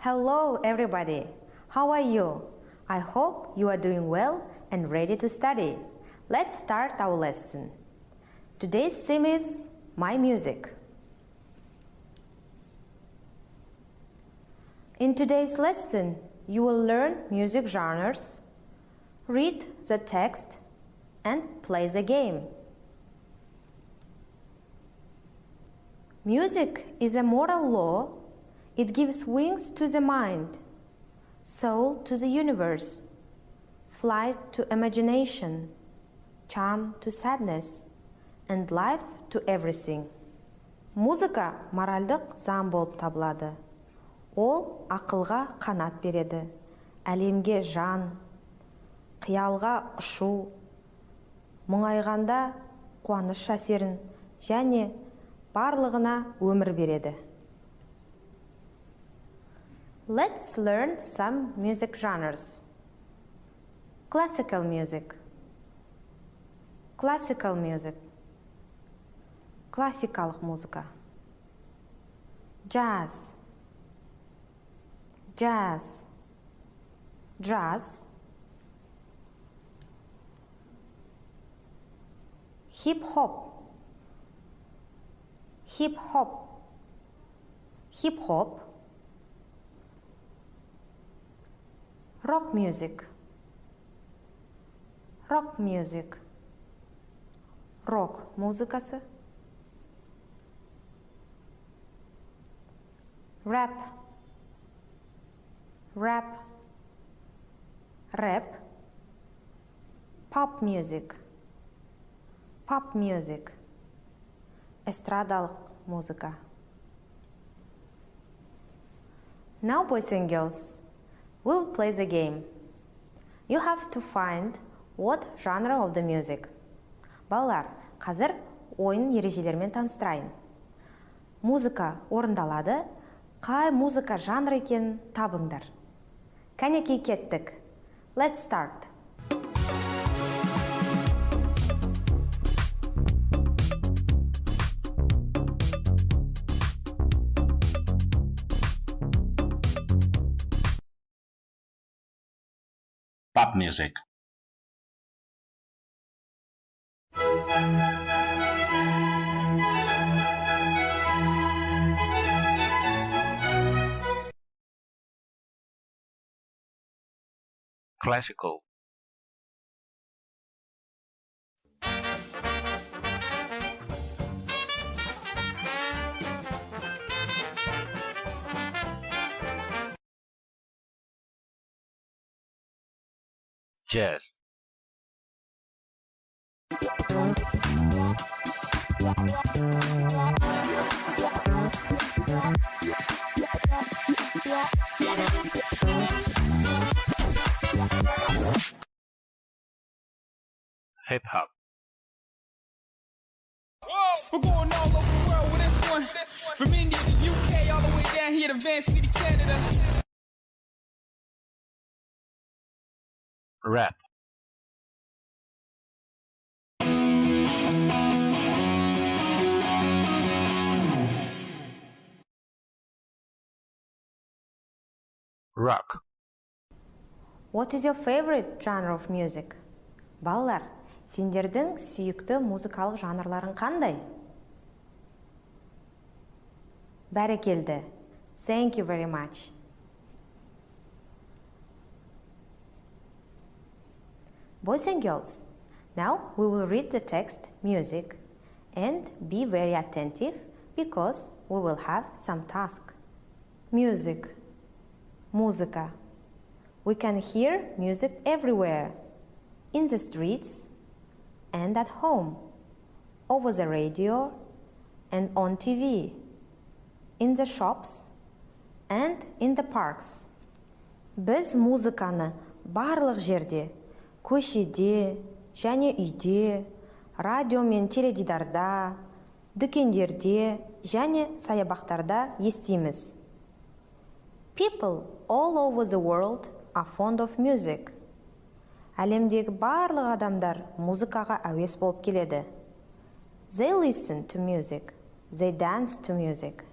Hello everybody, how are you? I hope you are doing well and ready to study. Let's start our lesson. Today's theme is My Music. In today's lesson, you will learn music genres, read the text, and play the game. Music is a moral law. It gives wings to the mind, soul to the universe, flight to imagination, charm to sadness, and life to everything. Музыка моральдық заң болып табылады. Ол ақылға қанат береді, әлемге жан, қиялға ұшу, мұңайғанда қуаныш әсерін және барлығына өмір береді. Let's learn some music genres. Classical music. Classical music. Классикалық музыка. Jazz. Jazz. Jazz. Hip hop. Hip hop. Hip hop. Rock music. Rock music. Rock музыкасы. Rap. Rap. Rap. Pop music. Pop music. Эстрадалық музыка. Now, boys and girls, we will play the game. You have to find what genre of the music. Балалар, қазір ойын ережелерімен таныстырайын. Музыка орындалады, қай музыка жанры екенін табыңдар. Кәнекей кеттік. Let's start. Pop music. Classical. Jazz. Hip hop. We're going all over the world with this one. From India to UK, all the way down here to Van City, Canada. Rap. Rock. What is your favorite genre of music? Балалар, сендердің сүйікті музыкалық жанрларың қандай? Бәрекелді. Thank you very much. Boys and girls, now we will read the text music and be very attentive because we will have some task. Music. Музыка. We can hear music everywhere. In the streets and at home, over the radio and on TV, in the shops and in the parks. Біз музыканы барлық жерде, көшеде және үйде, радио мен теледидарда, дүкендерде және саябақтарда естиміз. People all over the world are fond of music. Әлемдегі барлық адамдар музыкаға әуес болып келеді. They listen to music. They dance to music.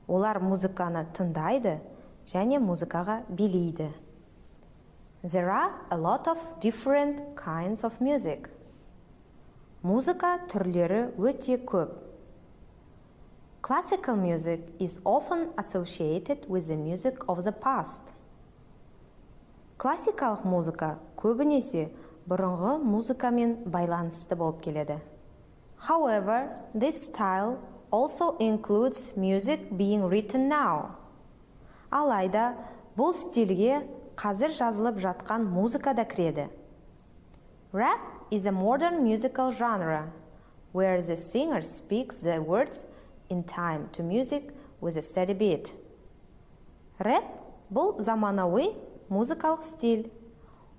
Олар музыканы тыңдайды және музыкаға билейді. There are a lot of different kinds of music. Музыка түрлері өте көп. Classical music is often associated with the music of the past. Классикалық музыка көбінесе бұрынғы музыкамен байланысты болып келеді. However, this style also includes music being written now. Алайда, бұл стильге қазір жазылып жатқан музыка да кіреді. Rap is a modern musical genre where the singer speaks the words in time to music with a steady beat. Рэп бұл заманауи музыкалық стиль.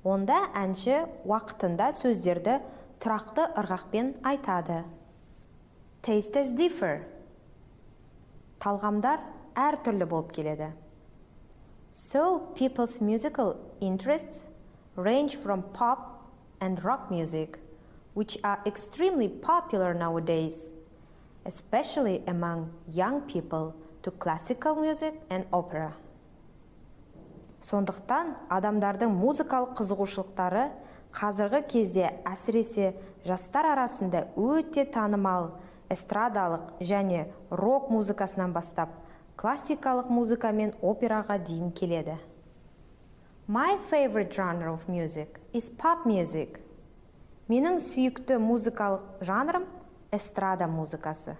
Онда әнші уақытында сөздерді тұрақты ырғақпен айтады. Tastes differ. Талғамдар әртүрлі болып келеді. So, people's musical interests range from pop and rock music, which are extremely popular nowadays, especially among young people, to classical music and opera. Сондықтан адамдардың музыкалық қызығушылықтары қазіргі кезде әсіресе жастар арасында өте танымал эстрадалық және рок музыкасынан бастап классикалық музыка мен операға дейін келеді. My favorite genre of music is pop music. Менің сүйікті музыкалық жанрым эстрада музыкасы.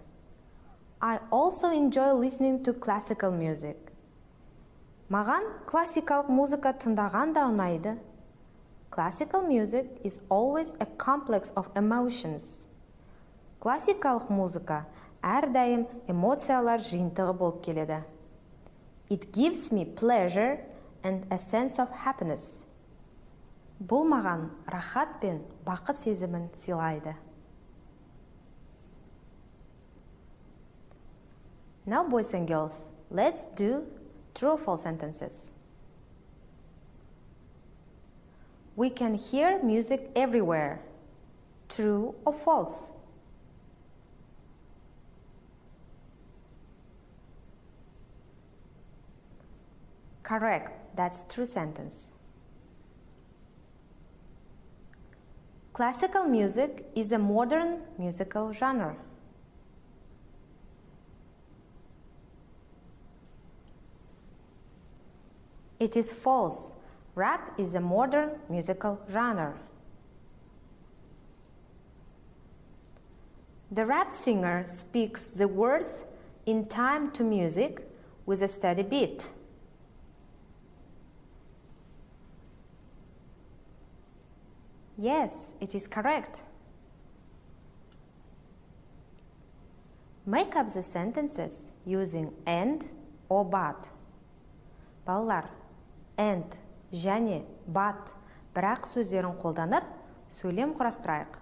I also enjoy listening to classical music. Маған классикалық музыка тыңдаған да ұнайды. Classical music is always a complex of emotions. Классикалық музыка әрдайым эмоциялар жиынтығы болып келеді. It gives me pleasure and a sense of happiness. Бұл маған рахат пен бақыт сезімін сыйлайды. Now, boys and girls, let's do true or false sentences. We can hear music everywhere. True or false? Correct, that's true sentence. Classical music is a modern musical genre. It is false. Rap is a modern musical genre. The rap singer speaks the words in time to music with a steady beat. Yes, it is correct. Make up the sentences using and or but. Балалар, and және but бірақ сөздерін қолданып сөйлем құрастырайық.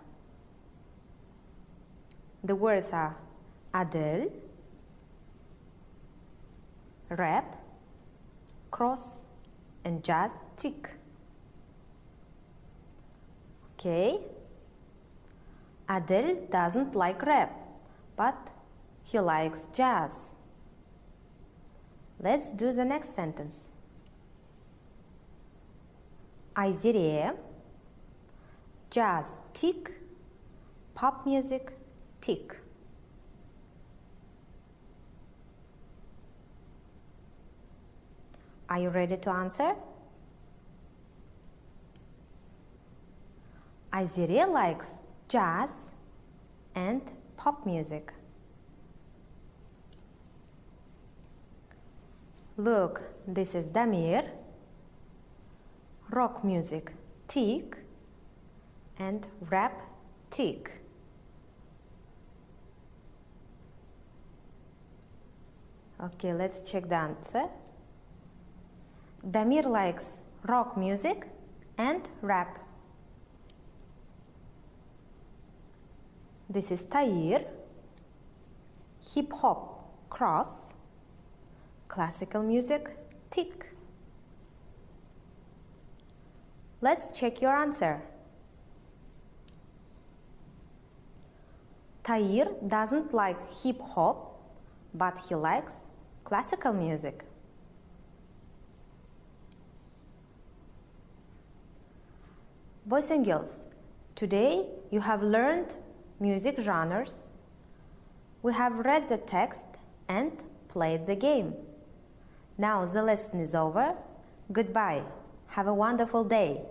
The words are Adele, rap, cross, and jazz tick. Okay. Adele doesn't like rap, but he likes jazz. Let's do the next sentence. Айзере, jazz tick, pop music tick. Are you ready to answer? Айзере likes jazz and pop music. Look, this is Damir, rock music tick, and rap tick. Okay, let's check the answer. Damir likes rock music and rap. This is Tahir, hip hop cross, classical music tick. Let's check your answer. Tahir doesn't like hip hop, but he likes classical music. Boys and girls, today you have learned music genres. We have read the text and played the game. Now the lesson is over. Goodbye. Have a wonderful day.